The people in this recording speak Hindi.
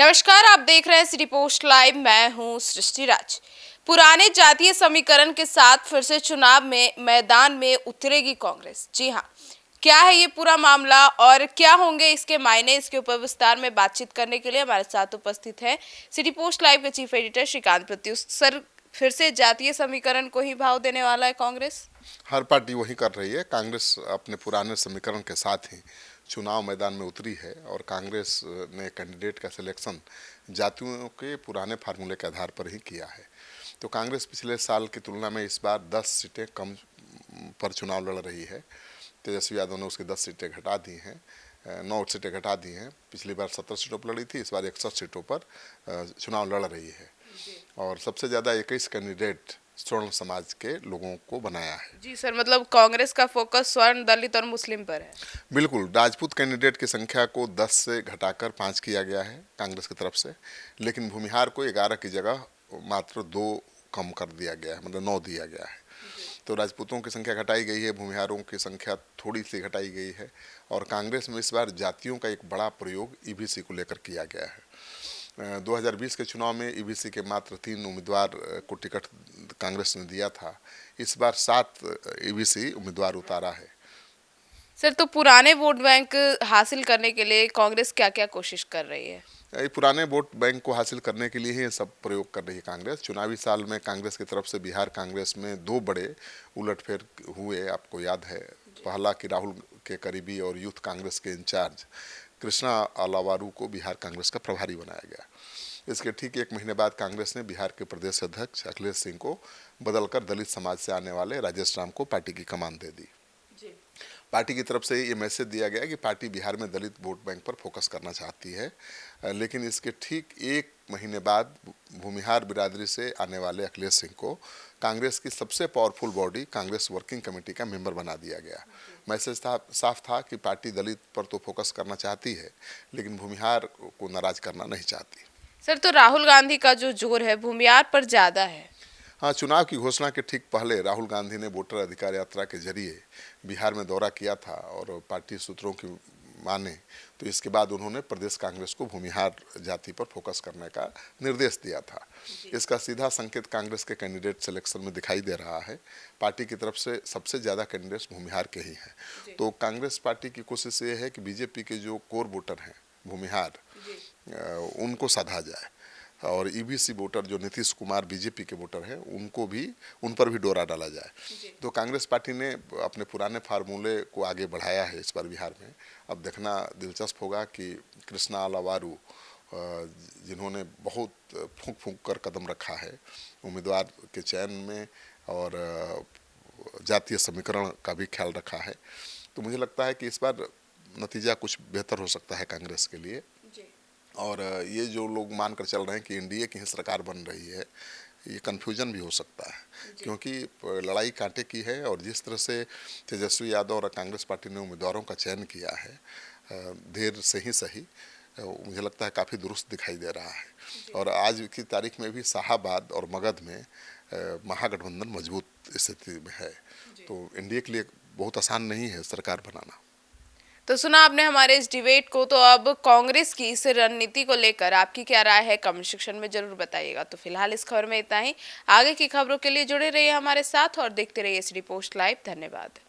नमस्कार, आप देख रहे हैं सिटी पोस्ट लाइव। मैं हूं सृष्टि राज। पुराने जातीय समीकरण के साथ फिर से चुनाव में मैदान में उतरेगी कांग्रेस। जी हां, क्या है ये पूरा मामला और क्या होंगे इसके मायने, इसके ऊपर विस्तार में बातचीत करने के लिए हमारे साथ उपस्थित है सिटी पोस्ट लाइव के chief editor Shrikant Pratyush sir. फिर से जातीय समीकरण को ही भाव देने वाला है कांग्रेस? हर पार्टी वही कर रही है। कांग्रेस अपने पुराने समीकरण के साथ ही चुनाव मैदान में उतरी है और कांग्रेस ने कैंडिडेट का सिलेक्शन जातियों के पुराने फार्मूले के आधार पर ही किया है। तो कांग्रेस पिछले साल की तुलना में इस बार 10 सीटें कम पर चुनाव लड़ रही है। तेजस्वी यादव ने उसकी 10 सीटें घटा दी हैं, 9 सीटें घटा दी हैं। पिछली बार 17 सीटों पर लड़ी थी, इस बार 61 सीटों पर चुनाव लड़ रही है और सबसे ज़्यादा 21 कैंडिडेट स्वर्ण समाज के लोगों को बनाया है। जी सर, मतलब कांग्रेस का फोकस स्वर्ण, दलित और मुस्लिम पर है। बिल्कुल, राजपूत कैंडिडेट की संख्या को 10 से घटाकर 5 किया गया है कांग्रेस की तरफ से, लेकिन भूमिहार को 11 की जगह मात्र 2 कम कर दिया गया है, मतलब 9 दिया गया है। तो राजपूतों की संख्या घटाई गई है, भूमिहारों की संख्या थोड़ी सी घटाई गई है और कांग्रेस में इस बार जातियों का एक बड़ा प्रयोग ईबीसी को लेकर किया गया है। 2020 के चुनाव में ईबीसी के मात्र 3 उम्मीदवार को टिकट कांग्रेस ने दिया था। इस बार 7 ईबीसी उम्मीदवार उतारा है। सर, तो पुराने वोट बैंक हासिल करने के लिए कांग्रेस क्या क्या कोशिश कर रही है? ये पुराने वोट बैंक को हासिल करने के लिए ही सब प्रयोग कर रही है कांग्रेस। चुनावी साल में कांग्रेस की तरफ से बिहार कांग्रेस में 2 बड़े उलटफेर हुए, आपको याद है। पहला कि राहुल के करीबी और यूथ कांग्रेस के इंचार्ज कृष्णा अलावारू को बिहार कांग्रेस का प्रभारी बनाया गया। इसके ठीक 1 महीने बाद कांग्रेस ने बिहार के प्रदेश अध्यक्ष अखिलेश सिंह को बदलकर दलित समाज से आने वाले राजेश राम को पार्टी की कमान दे दी। पार्टी की तरफ से ये मैसेज दिया गया कि पार्टी बिहार में दलित वोट बैंक पर फोकस करना चाहती है, लेकिन इसके ठीक 1 महीने बाद भूमिहार बिरादरी से आने वाले अखिलेश सिंह को कांग्रेस की सबसे powerful body Congress working committee का मेंबर बना दिया गया। मैसेज साफ था कि पार्टी दलित पर तो फोकस करना चाहती है, लेकिन भूमिहार को नाराज करना नहीं चाहती। सर, तो राहुल गांधी का जो जोर है भूमिहार पर ज्यादा है। हाँ, चुनाव की घोषणा के ठीक पहले राहुल गांधी ने वोटर अधिकार यात्रा के जरिए बिहार में दौरा किया था और पार्टी सूत्रों की माने तो इसके बाद उन्होंने प्रदेश कांग्रेस को भूमिहार जाति पर फोकस करने का निर्देश दिया था। इसका सीधा संकेत कांग्रेस के कैंडिडेट सिलेक्शन में दिखाई दे रहा है। पार्टी की तरफ से सबसे ज़्यादा कैंडिडेट्स भूमिहार के ही हैं। तो कांग्रेस पार्टी की कोशिश ये है कि बीजेपी के जो कोर वोटर हैं भूमिहार, उनको साधा जाए और ईबीसी वोटर जो नीतीश कुमार बीजेपी के वोटर हैं उन पर भी डोरा डाला जाए। तो कांग्रेस पार्टी ने अपने पुराने फार्मूले को आगे बढ़ाया है इस बार बिहार में। अब देखना दिलचस्प होगा कि कृष्णा अलावारू, जिन्होंने बहुत फूंक फूंक कर कदम रखा है उम्मीदवार के चयन में और जातीय समीकरण का भी ख्याल रखा है, तो मुझे लगता है कि इस बार नतीजा कुछ बेहतर हो सकता है कांग्रेस के लिए। और ये जो लोग मानकर चल रहे हैं कि एनडीए की ही सरकार बन रही है, ये कन्फ्यूजन भी हो सकता है, क्योंकि लड़ाई कांटे की है और जिस तरह से तेजस्वी यादव और कांग्रेस पार्टी ने उम्मीदवारों का चयन किया है, देर से ही सही, मुझे लगता है काफ़ी दुरुस्त दिखाई दे रहा है। और आज की तारीख में भी शाहाबाद और मगध में महागठबंधन मजबूत स्थिति में है। तो एनडीए के लिए बहुत आसान नहीं है सरकार बनाना। तो सुना आपने हमारे इस डिबेट को। तो अब कांग्रेस की इस रणनीति को लेकर आपकी क्या राय है, कमेंट सेक्शन में जरूर बताइएगा। तो फिलहाल इस खबर में इतना ही। आगे की खबरों के लिए जुड़े रहिए हमारे साथ और देखते रहिए सिटी पोस्ट लाइव। धन्यवाद।